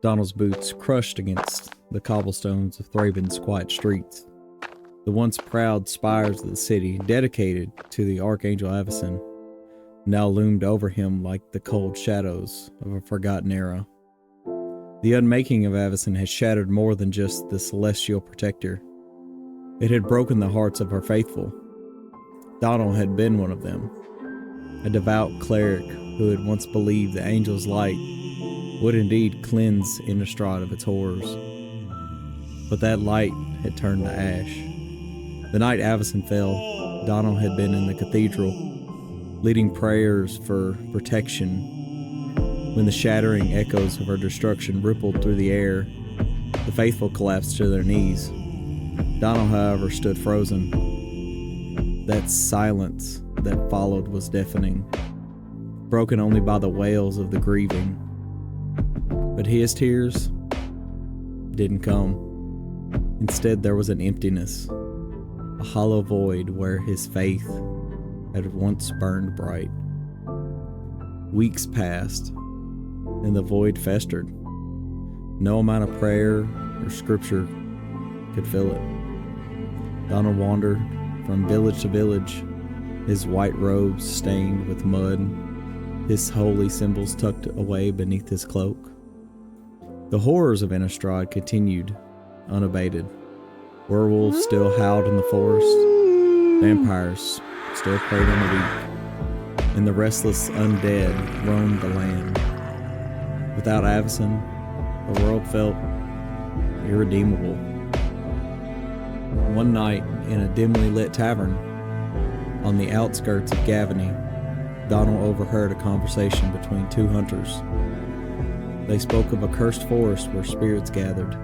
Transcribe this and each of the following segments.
Donal's boots crushed against the cobblestones of Thraben's quiet streets. The once proud spires of the city, dedicated to the Archangel Avacyn, now loomed over him like the cold shadows of a forgotten era. The unmaking of Avacyn had shattered more than just the celestial protector. It had broken the hearts of her faithful. Donal had been one of them, a devout cleric who had once believed the angel's light would indeed cleanse Innistrad of its horrors. But that light had turned to ash. The night Avacyn fell, Donal had been in the cathedral, leading prayers for protection. When the shattering echoes of her destruction rippled through the air, the faithful collapsed to their knees. Donal, however, stood frozen. That silence that followed was deafening, broken only by the wails of the grieving. But his tears didn't come. Instead, there was an emptiness, a hollow void where his faith had once burned bright. Weeks passed, and the void festered. No amount of prayer or scripture could fill it. Donal wandered from village to village, his white robes stained with mud, his holy symbols tucked away beneath his cloak. The horrors of Innistrad continued, unabated. Werewolves still howled in the forest, vampires still preyed on the weak, and the restless undead roamed the land. Without Avacyn, the world felt irredeemable. One night, in a dimly lit tavern on the outskirts of Gavany, Donal overheard a conversation between two hunters. They spoke of a cursed forest where spirits gathered.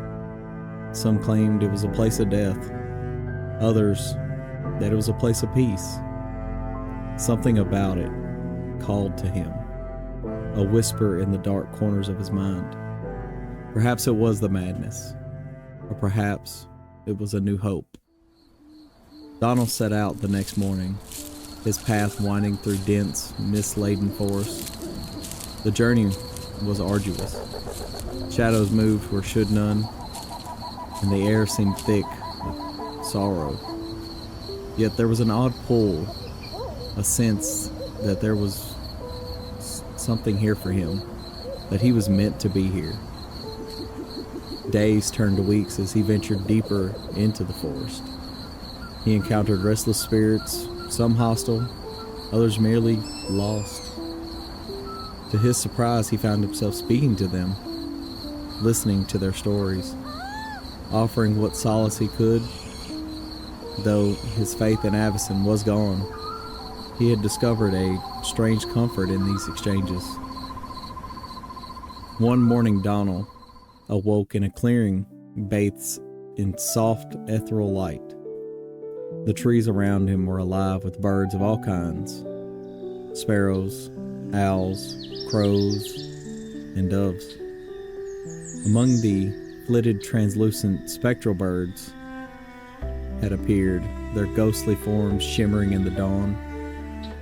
Some claimed it was a place of death, others that it was a place of peace. Something about it called to him, a whisper in the dark corners of his mind. Perhaps it was the madness, or perhaps it was a new hope. Donal set out the next morning, his path winding through dense, mist-laden forests. The journey was arduous. Shadows moved where should none, and the air seemed thick with sorrow. Yet there was an odd pull, a sense that there was something here for him, that he was meant to be here. Days turned to weeks as he ventured deeper into the forest. He encountered restless spirits, some hostile, others merely lost. To his surprise, he found himself speaking to them, listening to their stories, offering what solace he could. Though his faith in Avacyn was gone, he had discovered a strange comfort in these exchanges. One morning, Donal awoke in a clearing bathed in soft, ethereal light. The trees around him were alive with birds of all kinds: sparrows, owls, crows, and doves. Among the flitted, translucent, spectral birds had appeared, their ghostly forms shimmering in the dawn.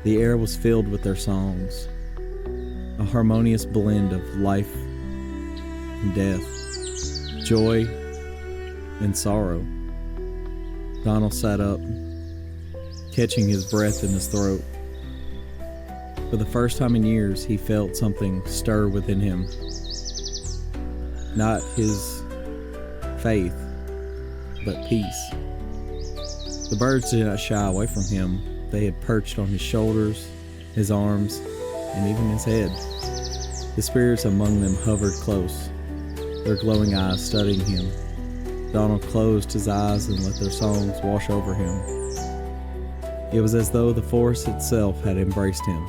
The air was filled with their songs, a harmonious blend of life and death, joy and sorrow. Donal sat up, catching his breath in his throat. For the first time in years, he felt something stir within him. Not his faith, but peace. The birds did not shy away from him. They had perched on his shoulders, his arms, and even his head. The spirits among them hovered close, their glowing eyes studying him. Donal closed his eyes and let their songs wash over him. It was as though the forest itself had embraced him,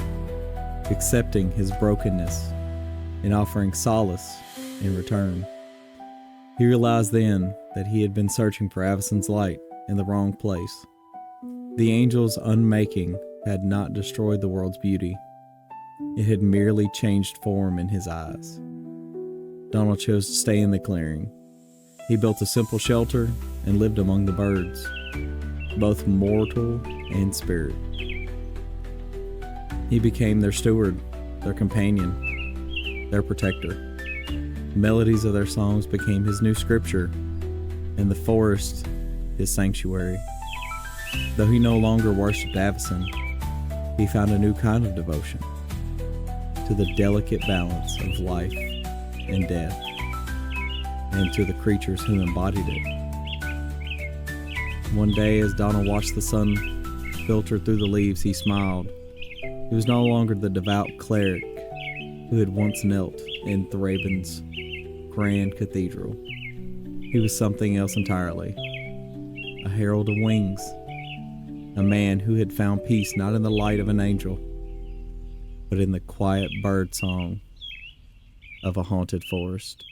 accepting his brokenness and offering solace in return. He realized then that he had been searching for Avacyn's light in the wrong place. The angel's unmaking had not destroyed the world's beauty. It had merely changed form in his eyes. Donal chose to stay in the clearing. He built a simple shelter and lived among the birds, both mortal and spirit. He became their steward, their companion, their protector. melodies of their songs became his new scripture, and the forest his sanctuary. Though he no longer worshipped Avicen, he found a new kind of devotion to the delicate balance of life and death, and to the creatures who embodied it. One day, as Donal watched the sun filter through the leaves, he smiled. He was no longer the devout cleric who had once knelt in Thraben's grand cathedral. He was something else entirely. A herald of wings. A man who had found peace not in the light of an angel, but in the quiet bird song of a haunted forest.